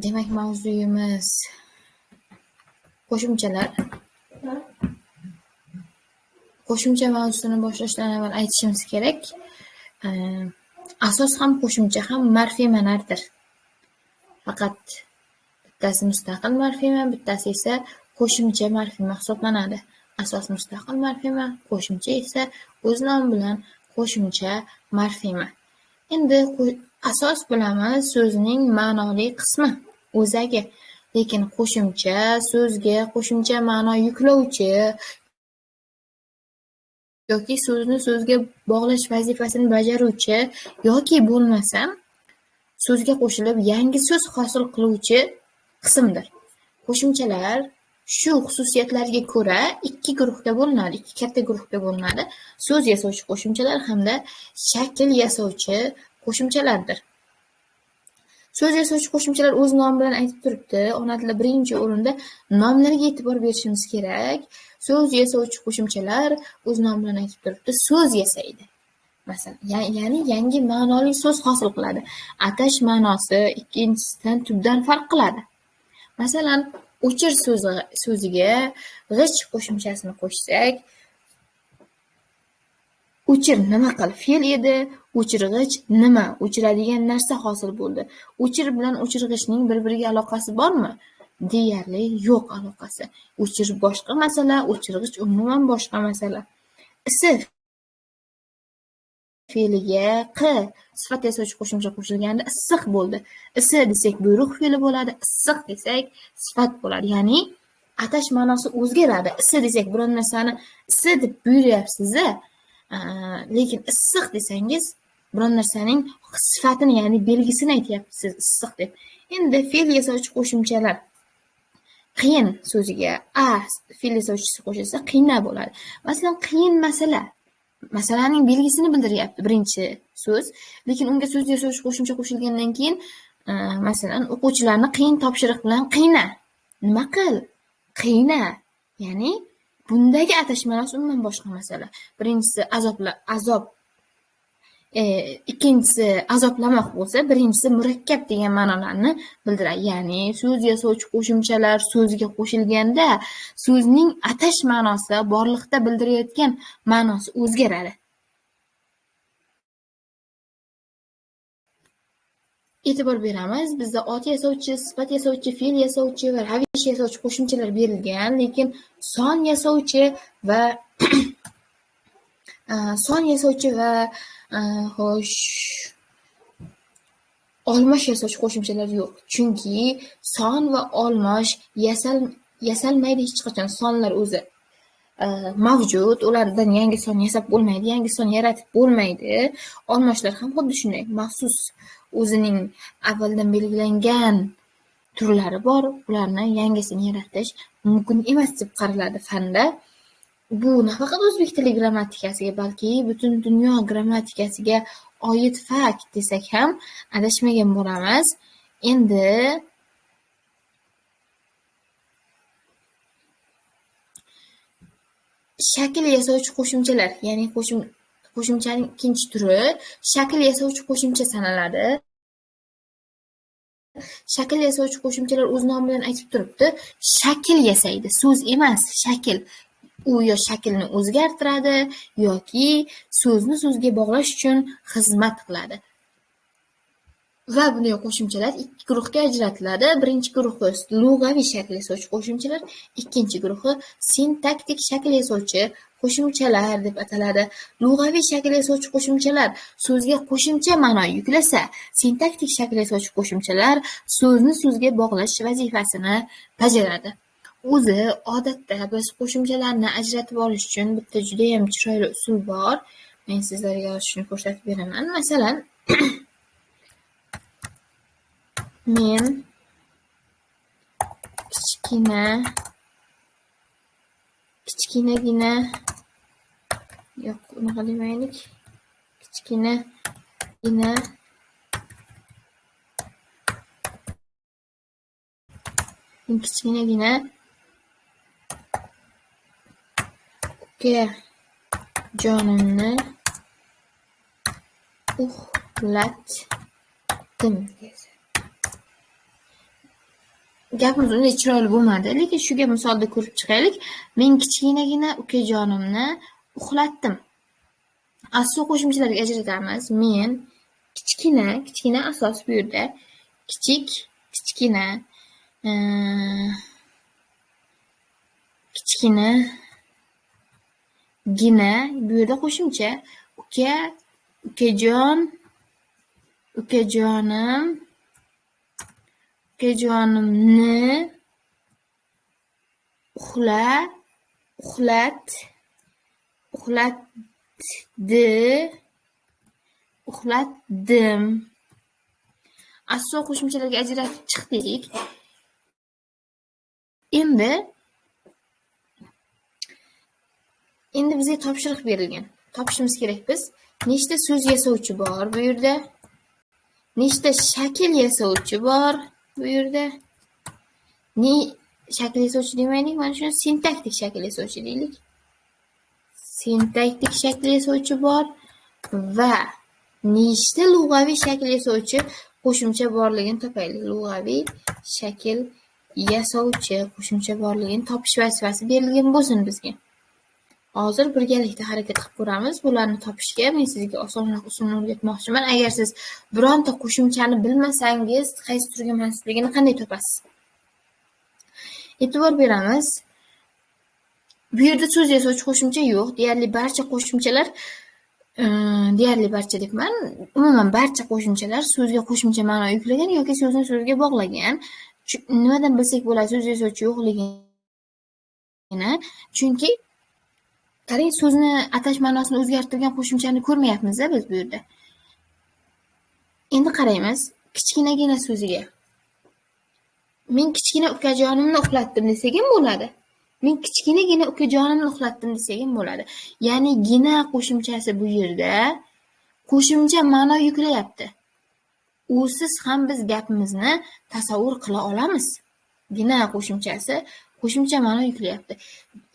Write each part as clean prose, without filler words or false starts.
Demak, mavzuyimiz qo'shimchalar. Qo'shimcha mavzusini boshlashdan avval aytishimiz kerak, asos ham qo'shimcha ham morfemalardir. Faqat bittasi mustaqil morfema, bittasi esa qo'shimcha morfema hisoblanadi. Asos mustaqil morfema, qo'shimcha esa o'z nomi bilan qo'shimcha morfema. Endi asos bilamiz, so'zning ma'noli qismi, o'zagi. Lekin qo'shimcha so'zga qo'shimcha ma'no yuklovchi yoki so'zni so'zga bog'lash vazifasini bajaruvchi yoki bo'lmasam so'zga qo'shilib yangi so'z hosil qiluvchi qismdir. Qo'shimchalar shu xususiyatlarga ko'ra ikki guruhga bo'linadi, ikki katta guruhga bo'linadi. So'z yasovchi qo'shimchalar hamda shakl yasovchi qo'shimchalardir. So'z yasovchi qo'shimchalar o'z nomi bilan aytib turibdi. Ona tilida birinchi o'rinda nomlarga e'tibor berishimiz kerak. So'z yasovchi qo'shimchalar o'z nomi bilan aytib turibdi, so'z yasaydi. Masalan, ya'ni yangi ma'noli so'z hosil qiladi. Atash ma'nosi ikkinchisidan tubdan farq qiladi. Masalan, o'chir so'ziga g'ich qo'shimchasini qo'shsak, o'chir nima qil fe'l edi, o'chirg'ich nima, o'chiradigan narsa hosil bo'ldi. O'chir bilan o'chirg'ichning bir-biriga aloqasi bormi? Deyarli yo'q aloqasi. O'chir boshqa masala, o'chirg'ich umuman boshqa masala. Isi fe'liga q sifat yasovchi qo'shimcha qo'shilganda issiq bo'ldi. Isi desak buyruq fe'li bo'ladi, issiq desak sifat bo'ladi. Ya'ni atash ma'nosi o'zgaradi. Isi desak biron narsani isi deb buyuryapsiz, lekin issiq desangiz biron narsaning sifatini, ya'ni belgisini aytyapsiz issiq deb. Endi fe'l yasovchi qo'shimchalar qiyin so'ziga a fe'l yasovchisi qo'shilsa qiyna bo'ladi. Masalan, qiyin masalaning belgisini bildiryapti birinchi so'z, lekin unga so'z yasovchi qo'shimcha qo'shilgandan keyin masalan, o'quvchilarni qiyin topshiriq bilan qiyna. Nima qil? Qiyna. Ya'ni bundagi atash ma'nosi umuman boshqa masala. Birinchisi azob, ikkinchisi azoblamoq bo'lsa, birinchisi murakkab degan ma'nolarni bildiradi. Ya'ni so'z yasovchi qo'shimchalar so'zga qo'shilganda so'zning atash ma'nosi, borliqda bildirayotgan ma'nosi o'zgaradi. E'tibor beramiz, bizda ot yasovchi, sifat yasovchi, fe'l yasovchi va ravish yasovchi qo'shimchalar berilgan, lekin son yasovchi va olmosh yasovchi qo'shimchalar yo'q. Chunki son va olmosh yasalmaydi hech qachon. Sonlar o'zi mavjud, ulardan yangi son yasab bo'lmaydi, yangi son yaratib bo'lmaydi. Olmoshlar ham xuddi shunday, maxsus o'zining avvaldan belgilangan turlari bor, ularni yangisini yaratish mumkin emas deb qaraladi fanda. Bu nafaqat o'zbek tili grammatikasiga, balki butun dunyo grammatikasiga oid fakt desak ham adashmagan bo'lamiz. Endi shakl yasovchi qo'shimchalar, ya'ni qo'shimchaning ikkinchi turi shakl yasovchi qo'shimcha sanaladi. Shakl yasovchi qo'shimchalar o'z nomi bilan aytib turibdi, shakl yasaydi, so'z emas, shakl. U yo shaklni o'zgartiradi yoki so'zni so'zga bog'lash uchun xizmat qiladi. Va bunday qo'shimchalar ikki guruhga ajratiladi. Birinchi guruhi lug'aviy shakl yasovchi qo'shimchalar, ikkinchi guruhi sintaktik shakl yasovchi qo'shimchalar deb ataladi. Lug'aviy shakl yasovchi qo'shimchalar so'zga qo'shimcha ma'no yuklasa, sintaktik shakl yasovchi qo'shimchalar so'zni so'zga bog'lash vazifasini bajaradi. O'zi odatda biz qo'shimchalarni ajratib olish uchun bitta juda ham chiroyli usul bor. Men sizlarga shuni ko'rsatib beraman. Masalan, men kichkinagina yo'q, unaqa demaylik. Kichkinagina ukajonimni uxlatdim. gapimiz unday chiroyli bo'lmadi, lekin shu gap misolida ko'rib chiqaylik. Men kichkinagina ukajonimni uxlatdim. Aslo qo'shimchalarga ajratamiz. Men kichkina asos bu yerda kichkina gina bu yerda qo'shimcha ukajonimni uxlatdim. Aslo qo'shimchalarga ajratib chiqdik. Endi bizga topshiriq berilgan. Topishimiz kerak biz. Nechta so'z yasovchi bor bu yerda? Nechta shakl yasovchi bor bu yerda? Shakl yasovchi demaylik, mana shuni sintaktik shakl yasovchi deylik. Sintaktik shakl yasovchi bor va nechta lug'aviy shakl yasovchi qo'shimcha borligini topaylik. Lug'aviy shakl yasovchi qo'shimcha borligini topish vazifasi berilgan bo'lsin bizga. Hozir birgalikda harakat qilib ko'ramiz. Bularni topishga men sizga osonroq usulni o'rgatmoqchiman. Agar siz bironta qo'shimchani bilmasangiz, qaysi turga mansubligini qanday topasiz? E'tibor beramiz. Bu yerda so'z yasovchi qo'shimcha yo'q. Deyarli barcha qo'shimchalar debman. Umuman barcha qo'shimchalar so'zga qo'shimcha ma'no yuklagan yoki so'zni so'zga bog'lagan. Nimadan bilsak bo'ladi so'z yasovchi yo'qligini? Chunki qarang, so'zni atash ma'nosini o'zgartirgan qo'shimchani ko'rmayapmiz-da biz bu yerda. Endi qaraymiz kichkinagina so'ziga. Men kichkina ukajonimni uxlatdim desak ham bo'ladi. Men kichkinagina ukajonimni uxlatdim desak ham bo'ladi. Ya'ni gina qo'shimchasi bu yerda qo'shimcha ma'no yuklayapti. Usiz ham biz gapimizni tasavvur qila olamiz. Gina qo'shimchasi qo'shimcha ma'no yuklayapti.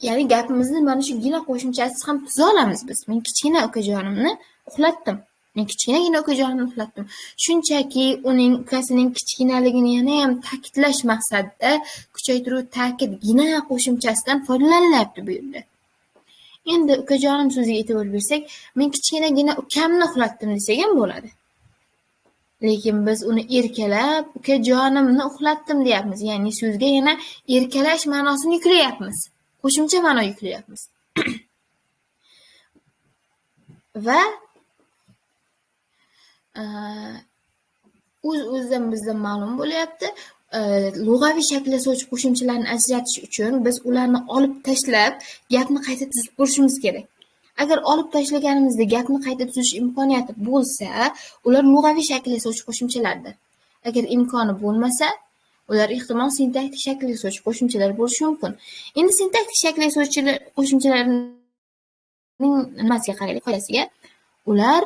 Ya'ni gapimizni mana shu gina qo'shimchasiz ham tuza olamiz biz. Men kichkina ukajonimni uxlatdim. Men kichkinagina ukajonimni uxlatdim. Shunchaki uning ukasining kichkinaligini yana ham ta'kidlash maqsadida kuchaytiruv ta'kid gina qo'shimchasidan foydalanilyapti bu yerda. Endi ukajonim so'ziga e'tibor bersak, men kichkinagina ukamni uxlatdim desak ham bo'ladi. Lekin biz uni erkalab ukajonimni uxlatdim deyapmiz. Ya'ni so'zga yana erkalash ma'nosini yuklayapmiz. Qo'shimcha ma'no yuklayapmiz. Va o'z-o'zidan bizda ma'lum bo'lyapti. Lug'aviy shakl yasovchi qo'shimchalarni ajratish uchun biz ularni olib tashlab, gapni qayta tuzib ko'rishimiz kerak. Agar olib tashlaganimizda gapni qayta tuzish imkoniyati bo'lsa, ular lug'aviy shakl yasovchi qo'shimchalardir. Agar imkoni bo'lmasa, ular ehtimol sintaktik shakl yasovchi qo'shimchalar bo'lishi mumkin. Endi sintaktik shakl yasovchi qo'shimchalarning nimasiga qaraylik, qoidasiga. Ular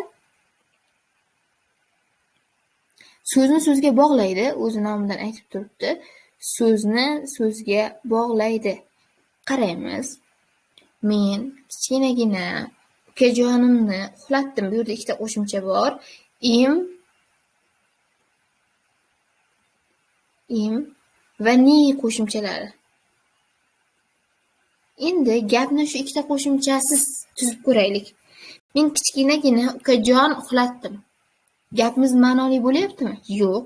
so'zni so'zga bog'laydi, o'zi nomidan aytib turibdi. So'zni so'zga bog'laydi. Qaraymiz. Men kichkinagina ukajonimni uxlatdim. Bu yerda ikkita qo'shimcha bor. Im va ni qo'shimchalari. Endi gapni shu ikkita qo'shimchasiz tuzib ko'raylik. Men kichkinagina ukajon uxlatdim. Gapimiz ma'noli bo'lyaptimi? Yo'q.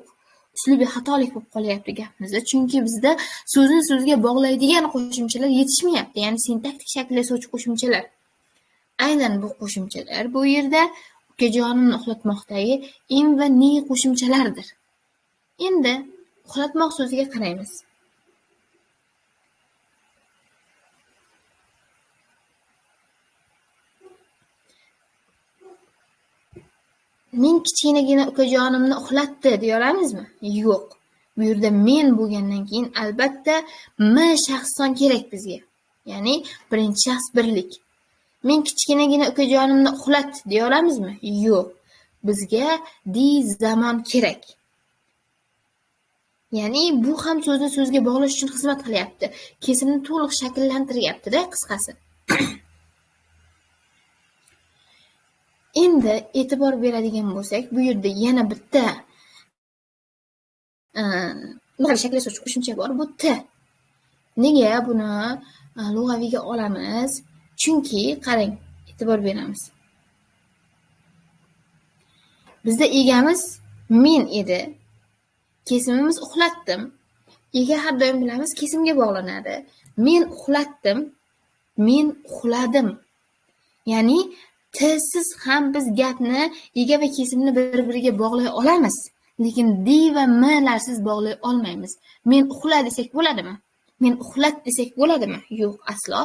Uslubiy xatolik bo'lib qolyapti gapimizda. Chunki bizda so'zni so'zga bog'laydigan qo'shimchalar yetishmayapti. Ya'ni sintaktik shakl yasovchi qo'shimchalar. Aynan bu qo'shimchalar bu yerda ukajonimni uxlatmoqdagi im va ni qo'shimchalardir. Endi uxlatmoq so'ziga qaraymiz. Men kichkinagina ukajonimni uxlatdi deya olamizmi? Yo'q. Bu yerda men bo'lgandan keyin albatta m shaxson kerak bizga. Ya'ni birinchi shaxs birlik. Men kichkinagina ukajonimni uxlat deya olamizmi? Yo'q. Bizga di zamon kerak. Ya'ni bu ham so'zni so'zga bog'lash uchun xizmat qilyapti. Kesimni to'liq shakllantiryapti-da, qisqasi. Endi e'tibor beradigan bo'lsak, bu yerda yana bitta lug'aviy shakllashtirish qo'shimcha bor, bu T. Nega buni lug'aviyga olamiz? Chunki qarang, e'tibor beramiz. Bizda egamiz men edi. Kesimimiz uxlatdim. Ega har doim bilamiz kesimga bog'lanadi. Men uxlatdim, men uxladim. Ya'ni T'siz ham biz gapni ega va kesimni bir-biriga bog'lay olamiz. Lekin D va M'larsiz bog'lay olmaymiz. Men uxla desak bo'ladimi? Men uxlat desak bo'ladimi? Yo'q, aslo.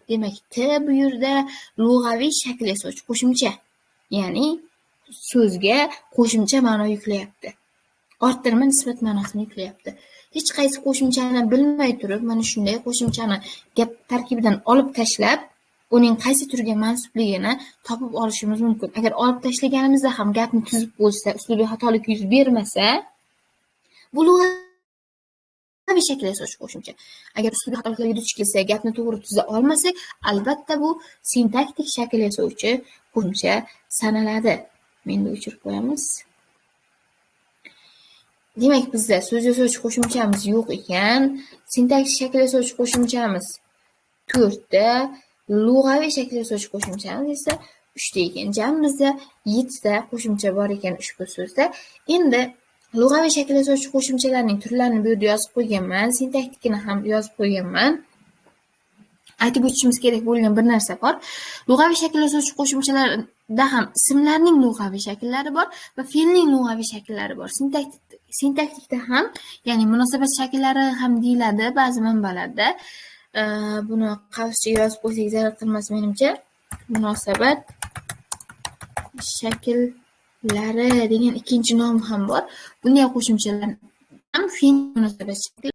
Demak, T bu yerda lug'aviy shakl yasovchi qo'shimcha. Ya'ni so'zga qo'shimcha ma'no yuklayapti. Orttirma nisbat ma'nosini yuklayapti. Hech qaysi qo'shimchani bilmay turib, mana shunday qo'shimchani gap tarkibidan olib tashlab, uning qaysi turga mansubligini topib olishimiz mumkin. Agar olib tashlaganimizda ham gapni tuzib bo'lsa, uslubiy xatolik yuz bermasa, bu lug'aviy shakl yasovchi qo'shimcha. Agar uslubiy xatoliklarga duch kelsa, gapni to'g'ri tuza olmasak, albatta bu sintaktik shakl yasovchi qo'shimcha sanaladi. Menda o'chirib qo'yamiz. Demak, bizda so'z yasovchi qo'shimchamiz yo'q ekan, sintaktik shakl yasovchi qo'shimchamiz 4 ta, lug'aviy shakl yasovchi qo'shimchamiz esa 3 ta ekan. Jami bizda 7 ta qo'shimcha bor ekan ushbu so'zda. Endi lug'aviy shakl yasovchi qo'shimchalarning turlarini bu yerda yozib qo'yganman, sintaktikini ham yozib qo'yganman. Aytib o'tishimiz kerak bo'lgan bir narsa bor. Lug'aviy shakl yasovchi qo'shimchalarda ham ismlarning lug'aviy shakllari bor va fe'lning lug'aviy shakllari bor. Sintaktikda ham, ya'ni munosabat shakllari ham deyiladi ba'zi manbalarda. Buni qavscha yozib qo'ysak zarar qilmas menimcha. Munosabat shakllari degan ikkinchi nom ham bor. Bunday qo'shimchalar ham fe'l munosabat shakli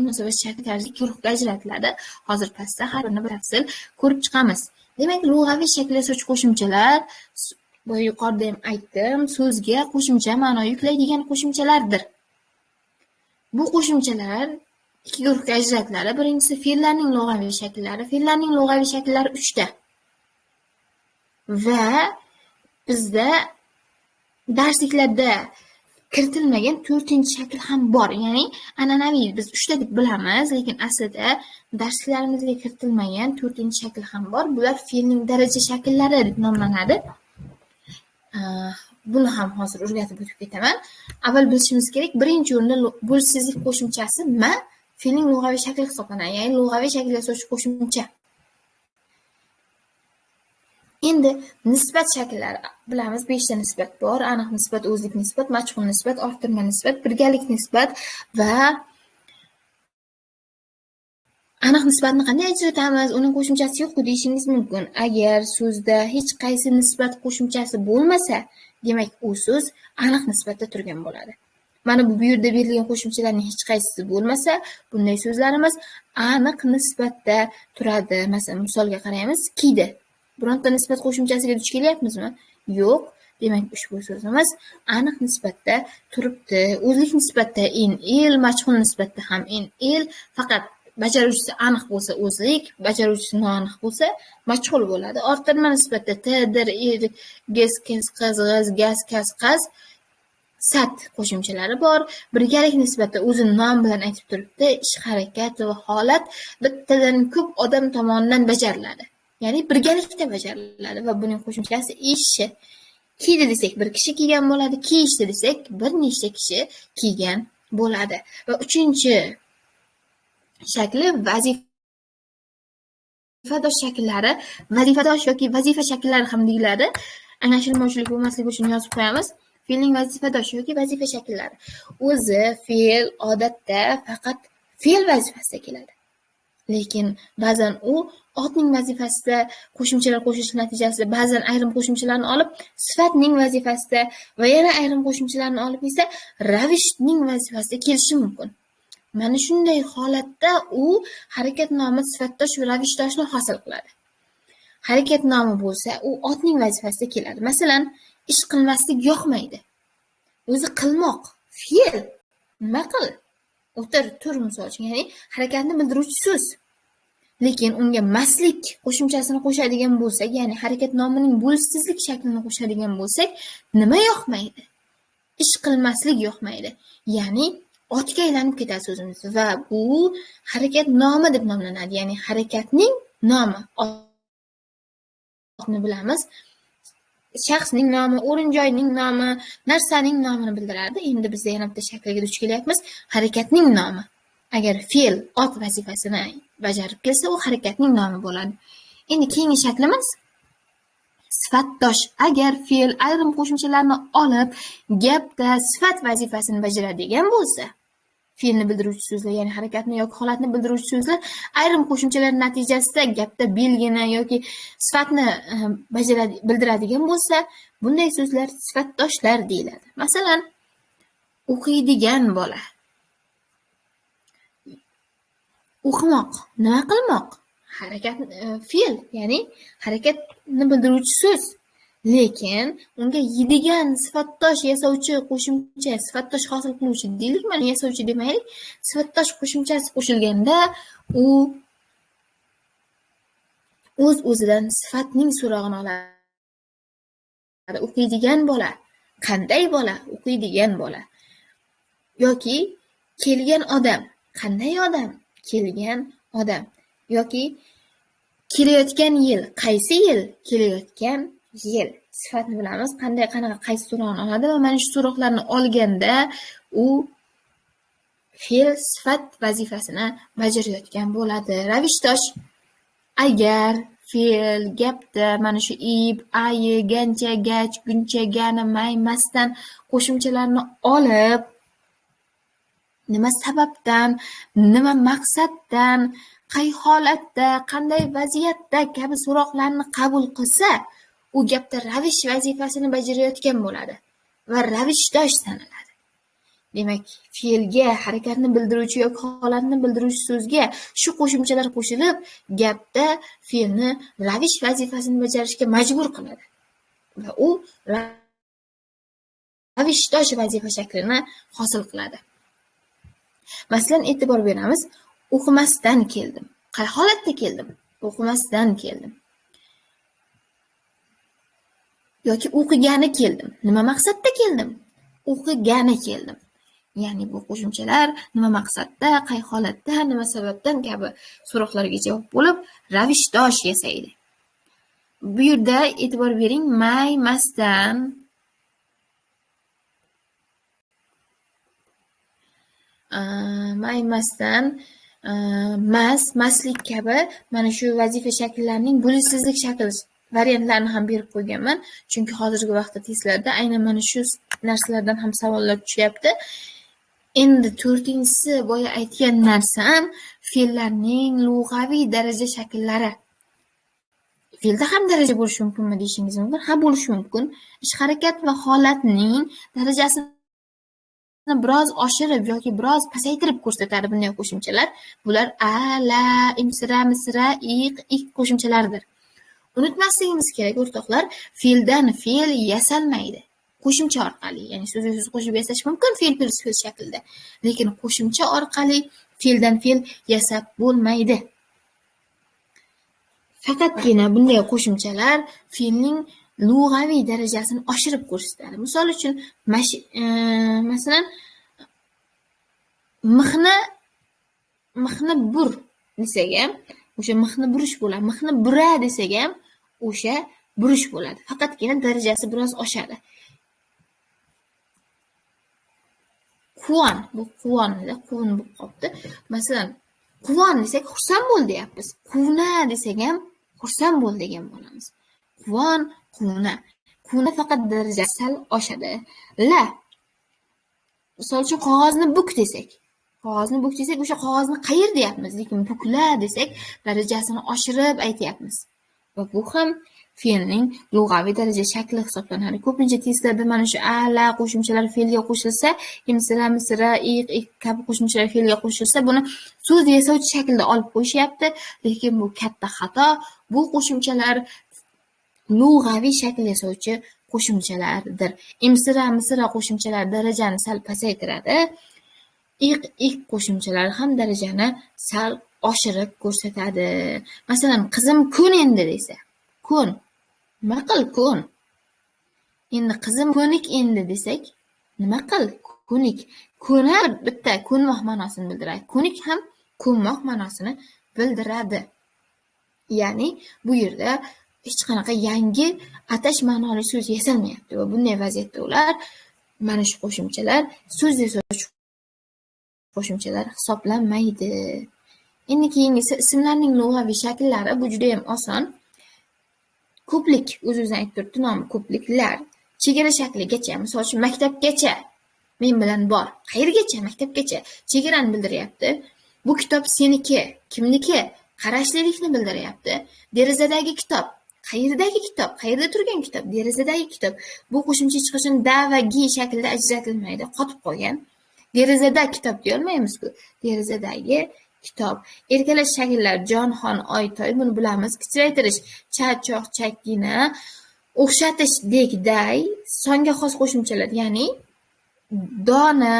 munosabat shakli tarzida guruhga ajratiladi. Hozir pastda har birini batafsil ko'rib chiqamiz. Demak, lug'aviy shakl yasovchi qo'shimchalar, boya yuqorida ham aytdim, so'zga qo'shimcha ma'no yuklaydigan qo'shimchalardir. Bu qo'shimchalar ikki guruhga ajratiladi. Birinchisi fe'llarning lug'aviy shakllari. Fe'llarning lug'aviy shakllari 3 ta. Va bizda darsliklarda kiritilmagan 4-shakl ham bor. Ya'ni an'anaviy biz 3 ta deb bilamiz, lekin aslida darsliklarimizga kiritilmagan 4-shakl ham bor. Bular fe'lning daraja shakllari deb nomlanadi. Buni ham hozir o'rgatib o'tib ketaman. Avval bilishimiz kerak, birinchi o'rinda bo'lishsizlik qo'shimchasi ma fe'lning lug'aviy shakli hisoblanadi. Ya'ni lug'aviy shakl yasovchi qo'shimcha. Endi nisbat shakllari bilamiz, 5 ta nisbat bor. Aniq nisbat, o'zlik nisbat, majhul nisbat, orttirma nisbat, birgalik nisbat va aniq nisbatni qanday ajratamiz? Uning qo'shimchasi yo'q deyishingiz mumkin. Agar so'zda hech qaysi nisbat qo'shimchasi bo'lmasa, demak u so'z aniq nisbatda turgan bo'ladi. Mana bu yerda berilgan qo'shimchalarning hech qaysisi bo'lmasa, bunday so'zlarimiz aniq nisbatda turadi. Masalan, misolga qaraymiz. Kiydi. Bironta nisbat qo'shimchasiga duch kelyapmizmi? Yo'q. Demak, ushbu so'zimiz aniq nisbatda turibdi. O'zlik nisbatda in-il, majhul nisbatda ham in-il, faqat bajaruvchisi aniq bo'lsa o'zlik, bajaruvchisi noaniq bo'lsa majhul bo'ladi. Orttirma nisbatda t, dir, ir, gez, kes, qiz, g'iz, gaz, kas, qaz, sat qo'shimchalari bor. Birgalik nisbatda o'zini nom bilan aytib turibdi. Ish, harakat va holat bittadan ko'p odam tomonidan bajariladi. Ya'ni birgalikda bajariladi va buning qo'shimchasi ish. Kiydi desak bir kishi kiygan bo'ladi, kiyishdi desak bir nechta kishi kiygan bo'ladi. Va 3-shakli vazifadosh shakllari, vazifadosh yoki vazifa shakllari ham deyiladi. Anglashilmovchilik bo'lmasligi uchun yozib qo'yamiz. Fe'lning vazifadosh yoki vazifa shakllari. O'zi fe'l odatda faqat fe'l vazifasida keladi. Lekin ba'zan u otning vazifasida qo'shimchalar qo'shish natijasida, ba'zan ayrim qo'shimchalarni olib sifatning vazifasida va yana ayrim qo'shimchalarni olib esa ravishning vazifasida kelishi mumkin. Mana shunday holatda u harakat nomi sifatdosh va ravishdoshni hosil qiladi. Harakat nomi bo'lsa, u otning vazifasida keladi. Masalan, ish qilmaslik yoqmaydi. O'zi qilmoq, fe'l. Nima qil? O'tir, tur misol uchun, ya'ni harakatni bildiruvchi so'z. Lekin unga maslik qo'shimchasini qo'shadigan bo'lsak, ya'ni harakat nomining bo'lishsizlik shaklini qo'shadigan bo'lsak, nima yoqmaydi? ish qilmaslik yoqmaydi. Ya'ni otga aylanib ketadi so'zimiz va bu harakat nomi deb nomlanadi. Ya'ni harakatning nomi. Otni bilamiz. Shaxsning nomi, o'rin-joyning nomi, narsaning nomini bildiradi. Endi biz yana bitta shaklga duch kelyapmiz. Harakatning nomi. Agar fe'l ot vazifasini bajarib kelsa, u harakatning nomi bo'ladi. Endi keyingi shaklimiz sifatdosh. Agar fe'l ayrim qo'shimchalarni olib, gapda sifat vazifasini bajaradigan bo'lsa, fe'lni bildiruvchi so'zlar, ya'ni harakatni yoki holatni bildiruvchi so'zlar ayrim qo'shimchalar natijasida gapda belgini yoki sifatni bildiradigan bo'lsa, bunday so'zlar sifatdoshlar deyiladi. Masalan, o'qiydigan bola. O'qimoq, nima qilmoq? Harakat, fe'l, ya'ni harakatni bildiruvchi so'z. Lekin unga yedigan sifatdosh yasovchi qo'shimcha, sifatdosh hosil qiluvchi deylik, mana yasovchi demaylik, sifatdosh qo'shimchasi qo'shilganda u o'z-o'zidan sifatning so'rog'ini oladi. O'qiydigan bola. Qanday bola? O'qiydigan bola. Yoki kelgan odam. Qanday odam? Kelgan odam. Yoki kelayotgan yil. Qaysi yil? Kelayotgan yil. Sifatni bilamiz. Qanday, qanaqa, qaysi so'roqni oladi va mana shu so'roqlarni olganda u fe'l sifat vazifasini bajarayotgan bo'ladi. Ravishdosh. Agar fe'l gapda mana shu ib, ayi, gancha, gach, guncha, gani, may, masdan qo'shimchalarni olib, nima sababdan, nima maqsaddan, qay holatda, qanday vaziyatda kabi so'roqlarni qabul qilsa, u gapda ravish vazifasini bajarayotgan bo'ladi va ravishdosh sanaladi. Demak, fe'lga, harakatni bildiruvchi yoki holatni bildiruvchi so'zga shu qo'shimchalar qo'shilib, gapda fe'lni ravish vazifasini bajarishga majbur qiladi va u ravishdosh vazifa shaklini hosil qiladi. Masalan, e'tibor beramiz. O'qimasdan keldim. Qay holatda keldim? O'qimasdan keldim. Yoki o'qigani keldim. Nima maqsadda keldim? O'qigani keldim. Ya'ni bu qo'shimchalar nima maqsadda, qay holatda, nima sababdan kabi so'roqlarga javob bo'lib, ravishdosh yasaydi. Bu yerda e'tibor bering, may, masdan maslik kabi mana shu vazifa shakllarining bo'lishsizlik shakl variantlarini ham berib qo'yganman. Chunki hozirgi vaqtda testlarda aynan mana shu narsalardan ham savollar tushyapti. Endi 4-inchisi boya aytgan narsam fe'llarning lug'aviy daraja shakllari. Fe'lda ham daraja bo'lishi mumkinmi deyishingiz mumkin. Ha, bo'lishi mumkin. Ish, harakat va holatning darajasini biroz oshirib yoki biroz pasaytirib ko'rsatadi bunday qo'shimchalar. Bular a, la, imsira, misra, iq qo'shimchalaridir. Unutmasligimiz kerak, o'rtoqlar, fe'ldan fe'l yasalmaydi. Qo'shimcha orqali, ya'ni so'zga so'z qo'shib yasash mumkin fe'l plus fe'l shaklida. Lekin qo'shimcha orqali fe'ldan fe'l yasab bo'lmaydi. Faqatgina bunday qo'shimchalar fe'lning lug'aviy darajasini oshirib ko'rsatadi. Misol uchun, masalan, mixni bur desak ham, o'sha mixni burish bo'ladi. Mixni bura desak ham, o'sha burish bo'ladi. Faqatgina darajasi biroz oshadi. Quvon, bu quvonda, quvun bo'lib qolibdi. Masalan, quvon desak, xursand bo'l deyapmiz. Quvna desak ham, xursand bo'l degan bo'lamiz. Quvon, quvna. Quvna faqat darajasi sal oshadi. La. Misol uchun qog'ozni buk desak. Qog'ozni buk desak, o'sha qog'ozni qayir deyapmiz. Lekin bukla desak, darajasini oshirib aytyapmiz. Va bu ham fe'lning lug'aviy daraja shakli hisoblanadi. Ko'pincha testlarda mana shu a, la qo'shimchalar fe'lga qo'shilsa, imsira, misra, iq kabi qo'shimchalar fe'lga qo'shilsa, buni so'z yasovchi shaklda olib qo'yishyapti. Lekin bu katta xato. Bu qo'shimchalar lug'aviy shakl yasovchi qo'shimchalardir. Imsira, misra qo'shimchalar darajani sal pasaytiradi. Iq qo'shimchalar ham darajani sal oshirib ko'rsatadi. Masalan, qizim kun endi desa. Kun. Nima qil kun? Endi qizim ko'nik endi desak, Nima qil? Ko'nik. Ko'nar bitta ko'nmoq ma'nosini bildiradi. Ko'nik ham ko'nmoq ma'nosini bildiradi. Ya'ni bu yerda hech qanaqa yangi atash ma'noli so'z yasalmayapti va bunday vaziyatda ular mana shu qo'shimchalar so'z yasoch qo'shimchalar hisoblanmaydi. Endi keyingisi ismlarning lug'aviy shakllari. Bu juda ham oson. Ko'plik o'z-o'zidan aytib turibdi, nomi ko'pliklar. Chegara shakligacha, misol uchun maktabgacha men bilan bor. Qayergacha? Maktabgacha. Chegarani bildiryapti. Bu kitob seniki, kimniki? Qarashlilikni bildiryapti. Derazadagi kitob. Qayerdagi kitob? Qayerda turgan kitob? Derazadagi kitob. Bu qo'shimcha hech qachon da va gi shaklda ajratilmaydi. Qotib qolgan. Derazada kitob deyolmaymiz-ku. Derazadagi kitob. Erkalash shakllari jonxon, oytoy, buni bilamiz. Kichraytirish, charchoq, chakkina, o'xshatish, dekday, songa xos qo'shimchalar, ya'ni dona,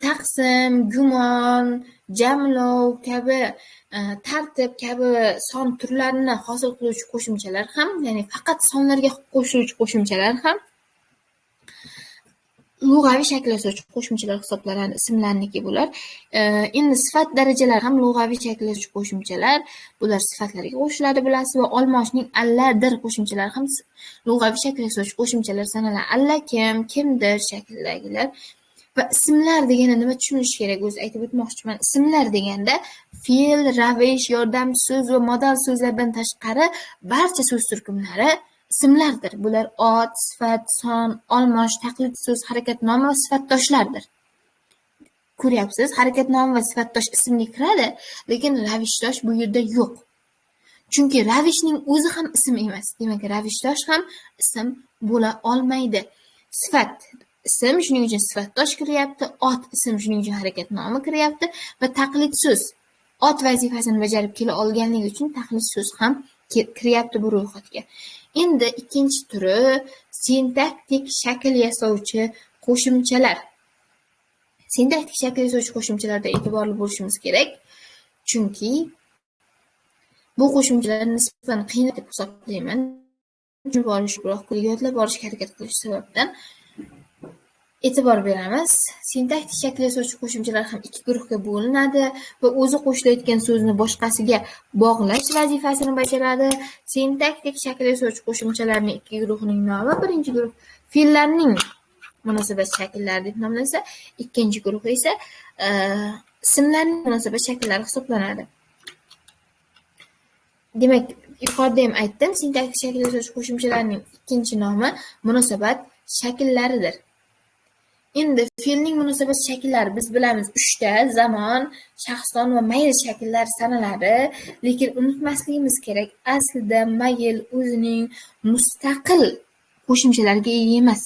taqsim, gumon, jamlov kabi, tartib kabi son turlarini hosil qiluvchi qo'shimchalar ham, ya'ni faqat sonlarga qo'shiluvchi qo'shimchalar ham lug'aviy shakl yasovchi qo'shimchalar hisoblanadi. Ismlarniki bular. Endi sifat darajalari ham lug'aviy shakl yasovchi qo'shimchalar. Bular sifatlarga qo'shiladi, bilasiz, va olmoshning alladir qo'shimchalari ham lug'aviy shakl yasovchi qo'shimchalar sanaladi. Allakim, kimdir shakldagilar. Va ismlar deganda nima tushunish kerak, o'zi aytib o'tmoqchiman. Ismlar deganda fe'l, ravish, yordamchi so'z va modal so'zlardan tashqari barcha so'z turkumlari ismlardir. Bular ot, sifat, son, olmosh, taqlid so'z, harakatnoma va sifatdoshlardir. Ko'ryapsiz, harakatnoma va sifatdosh ismga kiradi, lekin ravishdosh bu yerda yo'q. Chunki ravishning o'zi ham ism emas. Demak, ravishdosh ham ism bo'la olmaydi. Sifat ism, shuning uchun sifatdosh kiryapti, ot ism, shuning uchun harakatnoma kiryapti va taqlid so'z ot vazifasini bajarib kela olganligi uchun taqlid so'z ham kiryapti bu ro'yxatga. Endi ikkinchi turi sintaktik shakl yasovchi qo'shimchalar. Sintaktik shakl yasovchi qo'shimchalarda e'tiborli bo'lishimiz kerak, chunki bu qo'shimchalar nisbatan qiyin deb hisoblayman. Biroq yodlab borishga harakat qilish sababdan e'tibor beramiz. Sintaktik shakl yasovchi qo'shimchalar ham ikki guruhga bo'linadi va o'zi qo'shilayotgan so'zni boshqasiga bog'lash vazifasini bajaradi. Sintaktik shakl yasovchi qo'shimchalarning ikki guruhining nomi: birinchi guruh fe'llarning munosabat shakllari deb nomlansa, ikkinchi guruh esa ismlarning munosabat shakllari hisoblanadi. Demak, yuqorida ham aytdim, sintaktik shakl yasovchi qo'shimchalarning ikkinchi nomi munosabat shakllaridir. Endi fe'lning munosabat shakllari biz bilamiz 3 ta: zamon, shaxson va mayl shakllari sanaladi. Lekin unutmasligimiz kerak, aslida mayl o'zining mustaqil qo'shimchalarga ega emas.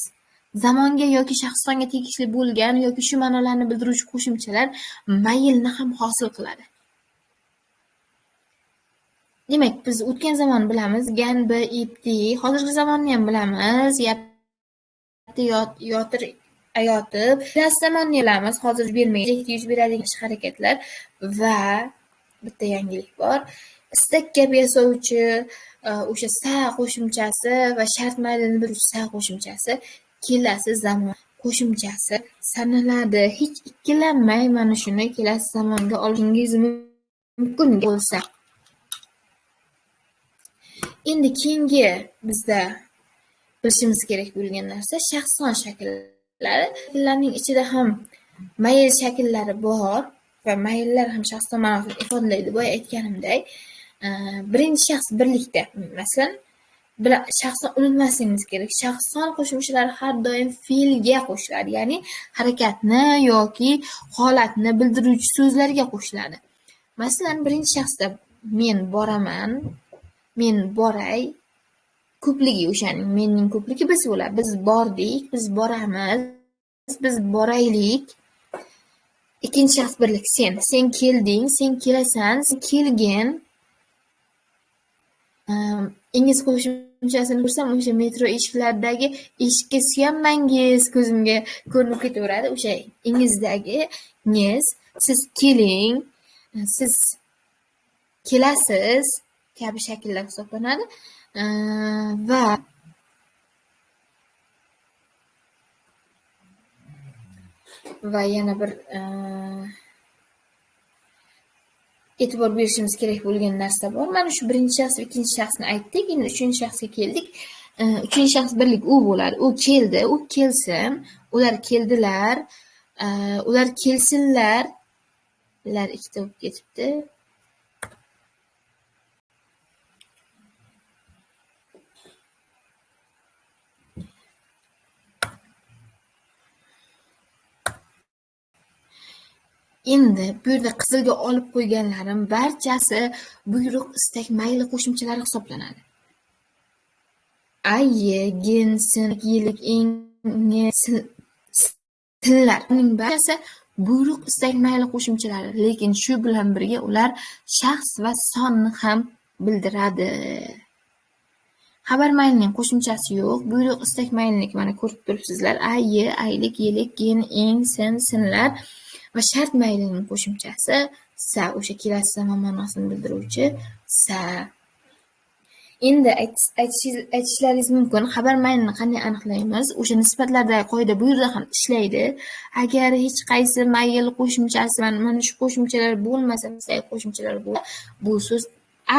Zamonga yoki shaxsonga tegishli bo'lgan yoki shu ma'nolarni bildiruvchi qo'shimchalar maylni ham hosil qiladi. Demak, biz o'tgan zamon bilamiz, ganbi, ibti, hozirgi zamonni ham bilamiz, yapti, yotir, ayotib, kelasi zamonni bilamiz, hozir bermaydi, yuz beradigan ish harakatlar va bitta yangilik bor. Istak kabi yasovchi o'sha sa qo'shimchasi va shart maylini biluvchi sa qo'shimchasi kelasi zamon qo'shimchasi sanaladi. Hech ikkilanmay mana shuni kelasi zamonga olishingiz mumkin bo'lsa. Endi keyingi bizda bilishimiz kerak bo'lgan narsa shaxson shakllari. Shakllarning ichida ham mayl shakllari bor va mayllar ham shaxson ma'nosini ifodalaydi. Boya aytganimdek, birinchi shaxs birlikda, masalan, shaxson unutmasligimiz kerak. Shaxson qo'shimchalari har doim fe'lga qo'shiladi, ya'ni harakatni yoki holatni bildiruvchi so'zlarga qo'shiladi. Masalan, birinchi shaxsda men boraman, men boray, ko'pligi o'shaning, menning ko'pligi biz bo'ladi. Biz bordik, biz boramiz, biz boraylik. Ikkinchi shaxs birlik sen. Sen kelding, sen kelasan, sen kelgin. Ingiz qo'shimchasini ko'rsam, o'sha metro eshiklaridagi eshikka suyanmangiz ko'zimga ko'rinib ketaveradi. O'sha ingizdagi ngiz, siz keling, siz kelasiz kabi shakllar hisoblanadi. Va Va yana bir e'tibor berishimiz kerak bo'lgan narsa bor. Mana shu birinchi shaxs va ikkinchi shaxsni aytdik. Endi uchinchi shaxsga keldik. Uchinchi shaxs birlik u bo'ladi. U keldi, u kelsin, ular keldilar, ular kelsinlar. Ular ikkita bo'lib ketibdi. Endi bu yerda qizilga olib qo'yganlarim barchasi buyruq, istak, mayli qo'shimchalari hisoblanadi. Ayyi, gin, sin, yilik, ing, tillar. Uning barchasi buyruq, istak, mayli qo'shimchalari, lekin shu bilan birga ular shaxs va sonni ham bildiradi. Xabar maylining qo'shimchasi yo'q. Buyruq, istak, mayliniki mana ko'rib turibsizlar. Ayyi, aylik, yilik, gin, ing, sin, sinlar va shart maylining qo'shimchasi sa, o'sha kelasi zamon ma'nosini bildiruvchi sa. Endi aytishlaringiz mumkin, xabar maylini qanday aniqlaymiz? O'sha nisbatlardagi qoida bu yerda ham ishlaydi. Agar hech qaysi mayl qo'shimchasi mana shu qo'shimchalar bo'lmasa, qo'shimchalar bu so'z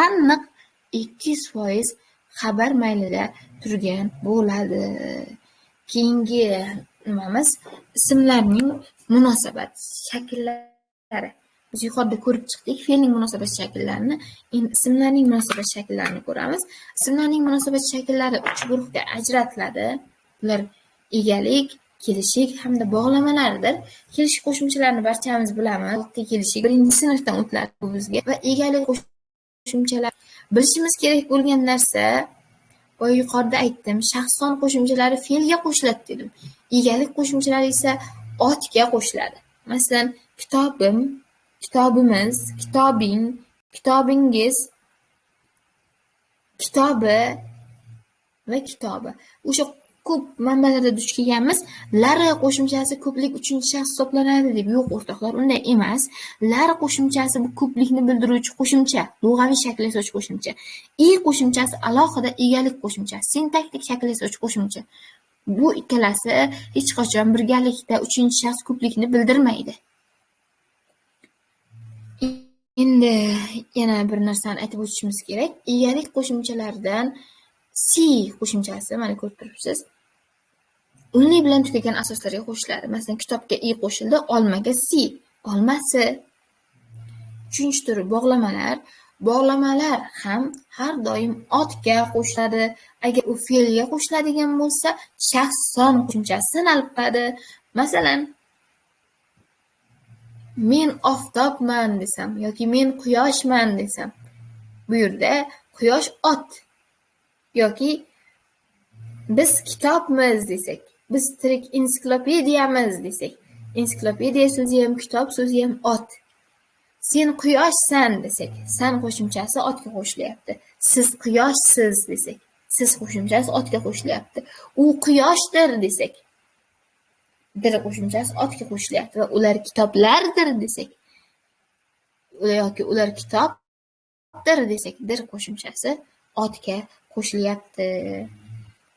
aniq 200% xabar maylida turgan bo'ladi. Keyingi nimamiz ismlarning munosabat shakllari. Biz yuqorida ko'rib chiqdik fe'lning munosabat shakllarini. Endi ismlarning munosabat shakllarini ko'ramiz. Ismlarning munosabat shakllari 3 guruhga ajratiladi. Bular egalik, kelishik hamda bog'lamalardir. Kelishik qo'shimchalarini barchamiz bilamiz. Kelishik 1-sinfdan o'tiladi bu bizga va egalik qo'shimchalar. Bilishimiz kerak bo'lgan narsa, boya yuqorida aytdim, shaxs son qo'shimchalari fe'lga qo'shiladi dedim. Egalik qo'shimchalari esa otga qo'shiladi. Masalan, kitobim, kitobimiz, kitobing, kitobingiz, kitobi va kitobi. O'sha ko'p manbalarda duch kelganmiz. Lari qo'shimchasi ko'plik uchinchi shaxs hisoblanadi deb. Yo'q o'rtoqlar, unday emas. Lari qo'shimchasi bu ko'plikni bildiruvchi qo'shimcha, lug'aviy shakl yasovchi qo'shimcha. Qo'shimchasi alohida egalik qo'shimchasi, sintaktik shakl yasovchi qo'shimcha. Bu ikkalasi hech qachon birgalikda uchinchi shaxs ko'plikni bildirmaydi. Endi yana bir narsani aytib o'tishimiz kerak. Egalik qo'shimchalaridan si qo'shimchasi mana ko'rib turibsiz. Unli bilan tugagan asoslarga qo'shiladi. Masalan, kitobga i qo'shildi, olmaga si. Olmasi. Uchinchi turi bog'lamalar. Bog'lamalar ham har doim otga qo'shiladi. Agar u fe'lga qo'shiladigan bo'lsa, shaxs son qo'shimchasi sanalib qoladi. Masalan, men oftobman desam yoki men quyoshman desam, bu yerda quyosh ot yoki biz kitobmiz desak, biz tirik ensiklopediyamiz desak, ensiklopediya so'zi ham, kitob so'zi ham ot. Sen quyoshsan desak, san qo'shimchasi otga qo'shilyapti. Siz quyoshsiz desak, siz qo'shimchasi otga qo'shilyapti. U quyoshdir desak, dir qo'shimchasi otga qo'shilyapti va ular kitoblardir desak yoki ular kitobdir desak, dir qo'shimchasi otga qo'shilyapti.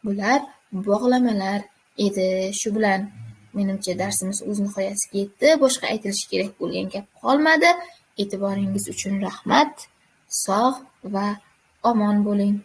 Bular bog'lamalar edi. Shu bilan menimcha darsimiz o'z nihoyasiga yetdi. Boshqa aytilishi kerak bo'lgan gap qolmadi. E'tiboringiz uchun rahmat. Sog' va omon bo'ling.